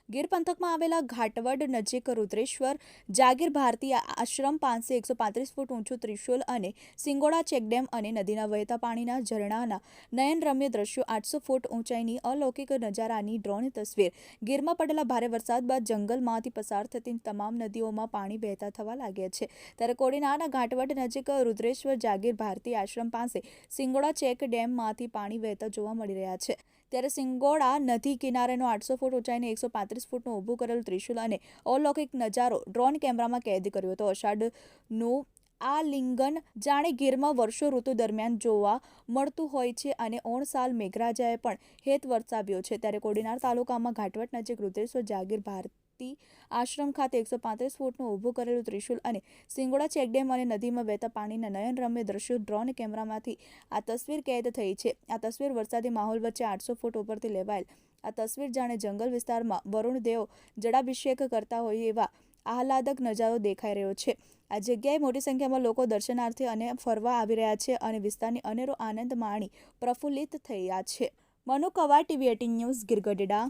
ગીર પંથકમાં આવેલા ઘાટવડ નજીક રુદ્રેશ્વર જાગીર ભારતીય આશ્રમ પાસે 135 ફૂટ ઊંચું ત્રિશુલ અને સિંગોડા ચેકડેમ અને નદીના વહેતા પાણીના ઝરણાના નયનરમ્ય દ્રશ્યો 800 ફૂટ ઊંચાઈની અલૌકિક નજારાની ડ્રોન તસવીર. ગીરમાં પડેલા ભારે વરસાદ બાદ જંગલમાંથી પસાર થતી તમામ નદીઓમાં પાણી વહેતા થવા લાગ્યા છે. ત્યારે કોડીનારના ઘાટવડ નજીક રુદ્રેશ્વર જાગીર ભારતીય આશ્રમ પાસે સિંગોડા ચેક ડેમમાંથી પાણી વહેતા જોવા મળી રહ્યા છે. ત્યારે સિંગોડા નદી કિનારેનો 800 ફૂટ ઊંચાઈને 135 ફૂટનું ઊભું કરેલું ત્રિશુલ અને અલૌકિક નજારો ડ્રોન કેમેરામાં કેદ કર્યો હતો. અષાઢનું આ લિંગન જાણે ગીરમાં વર્ષો ઋતુ દરમિયાન જોવા મળતું હોય છે અને ઓણસાલ મેઘરાજાએ પણ હેત વરસાવ્યો છે. ત્યારે કોડીનાર તાલુકામાં ઘાટવડ નજીક રુદ્રેશ્વર જાગીર ભારતી આશ્રમ ખાતે 135 ફૂટનું ઊભું કરેલું ત્રિશુલ અને સિંગોડા ચેકડેમ અને નદીમાં વહેતા પાણીના નયનરમ્ય દ્રશ્યો ડ્રોન કેમેરામાંથી આ તસવીર કેદ થઈ છે. આ તસવીર વરસાદી માહોલ વચ્ચે 800 ફૂટ ઉપરથી લેવાયેલ આ તસવીર જાણે જંગલ વિસ્તારમાં વરુણ દેવ જળાભિષેક કરતા હોય એવા આહલાદક નજારો દેખાઈ રહ્યો છે. આ જગ્યાએ મોટી સંખ્યામાં લોકો દર્શનાર્થે અને ફરવા આવી રહ્યા છે અને વિસ્તારની અનેરો આનંદ માણી પ્રફુલ્લિત થયા છે. Manu કવાર, TV18 news, Gir Gadhada.